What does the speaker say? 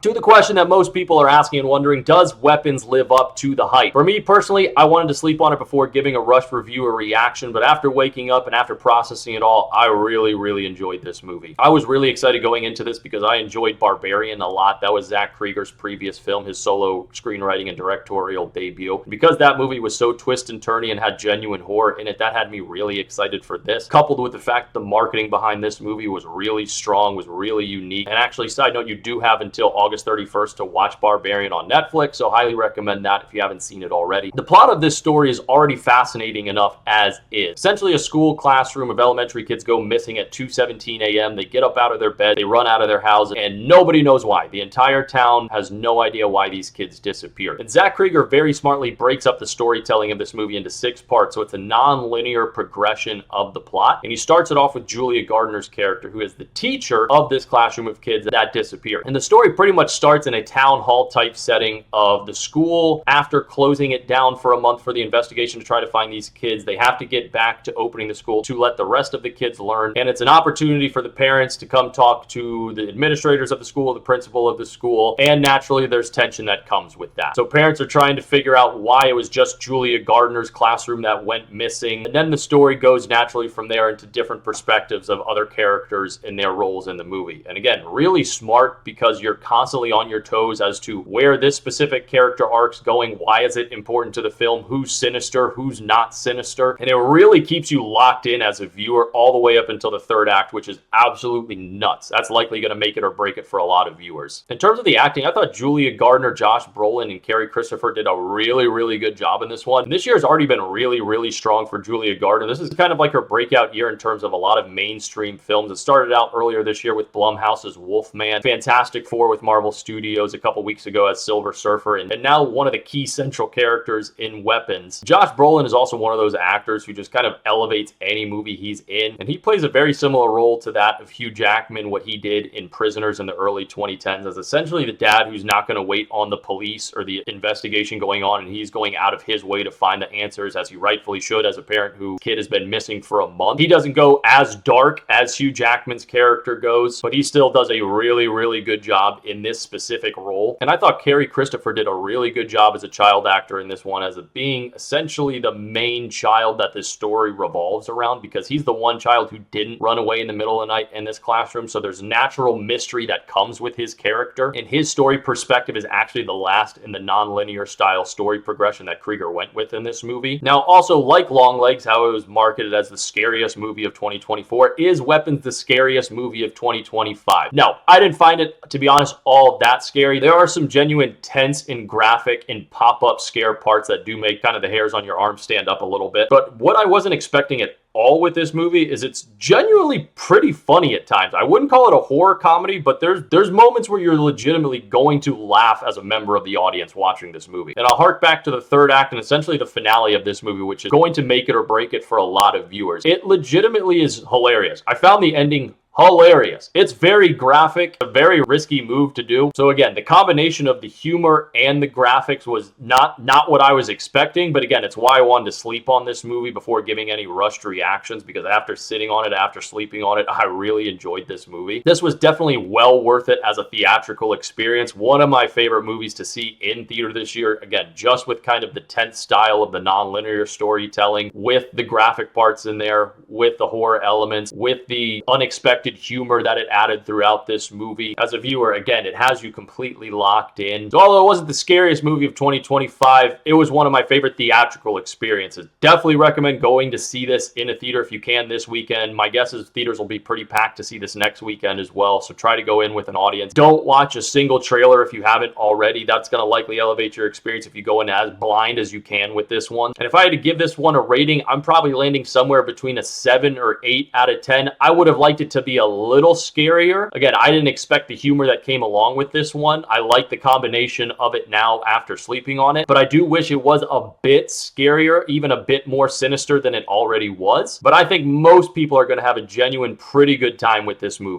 To the question that most people are asking and wondering, does Weapons live up to the hype? For me personally, I wanted to sleep on it before giving a rush review or reaction, but after waking up and after processing it all, I really enjoyed this movie. I was really excited going into this because I enjoyed Barbarian a lot. That was Zach Krieger's previous film, his solo screenwriting and directorial debut. Because that movie was so twist and turny and had genuine horror in it, that had me really excited for this. Coupled with the fact the marketing behind this movie was really strong, was really unique. And actually, side note, you do have until August 31st to watch Barbarian on Netflix, so highly recommend that if you haven't seen it already. The plot of this story is already fascinating enough as is. Essentially, a school classroom of elementary kids go missing at 2:17 a.m. They get up out of their bed, they run out of their houses, and nobody knows why. The entire town has no idea why these kids disappeared. And Zach Krieger very smartly breaks up the storytelling of this movie into 6 parts, so it's a non-linear progression of the plot. And he starts it off with Julia Gardner's character, who is the teacher of this classroom of kids that disappear. And the story pretty much starts in a town hall type setting of the school. After closing it down for a month for the investigation to try to find these kids, they have to get back to opening the school to let the rest of the kids learn. And it's an opportunity for the parents to come talk to the administrators of the school, the principal of the school, and naturally there's tension that comes with that. So parents are trying to figure out why it was just Julia Gardner's classroom that went missing. And then the story goes naturally from there into different perspectives of other characters and their roles in the movie. And again, really smart because you're constantly on your toes as to where this specific character arc's going, why is it important to the film, who's sinister, who's not sinister, and it really keeps you locked in as a viewer all the way up until the 3rd act, which is absolutely nuts. That's likely going to make it or break it for a lot of viewers. In terms of the acting, I thought Julia Gardner, Josh Brolin, and Carrie Christopher did a really good job in this one. And this year has already been really strong for Julia Gardner. This is kind of like her breakout year in terms of a lot of mainstream films. It started out earlier this year with Blumhouse's Wolfman, Fantastic Four with Marvel Studios a couple weeks ago as Silver Surfer, and now one of the key central characters in Weapons. Josh Brolin is also one of those actors who just kind of elevates any movie he's in, and he plays a very similar role to that of Hugh Jackman, what he did in Prisoners in the early 2010s, as essentially the dad who's not going to wait on the police or the investigation going on, and he's going out of his way to find the answers, as he rightfully should as a parent whose kid has been missing for a month. He doesn't go as dark as Hugh Jackman's character goes, but he still does a really good job in this specific role. And I thought Carrie Christopher did a really good job as a child actor in this one, as being essentially the main child that this story revolves around, because he's the one child who didn't run away in the middle of the night in this classroom. So there's natural mystery that comes with his character, and his story perspective is actually the last in the non-linear style story progression that Krieger went with in this movie. Now, also like Longlegs, how it was marketed as the scariest movie of 2024, is Weapons the scariest movie of 2025. No, I didn't find it, to be honest, all that scary. There are some genuine tense and graphic and pop-up scare parts that do make kind of the hairs on your arms stand up a little bit. But what I wasn't expecting at all with this movie is it's genuinely pretty funny at times. I wouldn't call it a horror comedy, but there's moments where you're legitimately going to laugh as a member of the audience watching this movie. And I'll hark back to the 3rd act and essentially the finale of this movie, which is going to make it or break it for a lot of viewers. It legitimately is hilarious. I found the ending hilarious. It's very graphic, a very risky move to do. So again, the combination of the humor and the graphics was not what I was expecting, but again, it's why I wanted to sleep on this movie before giving any rushed reactions, because after sitting on it, after sleeping on it, I really enjoyed this movie. This was definitely well worth it as a theatrical experience. One of my favorite movies to see in theater this year, again, just with kind of the tense style of the non-linear storytelling, with the graphic parts in there, with the horror elements, with the unexpected humor that it added throughout this movie. As a viewer, again, it has you completely locked in. So although it wasn't the scariest movie of 2025, it was one of my favorite theatrical experiences. Definitely recommend going to see this in a theater if you can this weekend. My guess is theaters will be pretty packed to see this next weekend as well, so try to go in with an audience. Don't watch a single trailer if you haven't already. That's going to likely elevate your experience if you go in as blind as you can with this one. And if I had to give this one a rating, I'm probably landing somewhere between a 7 or 8 out of 10. I would have liked it to be a little scarier. Again, I didn't expect the humor that came along with this one. I like the combination of it now after sleeping on it, but I do wish it was a bit scarier, even a bit more sinister than it already was. But I think most people are going to have a genuine, pretty good time with this movie.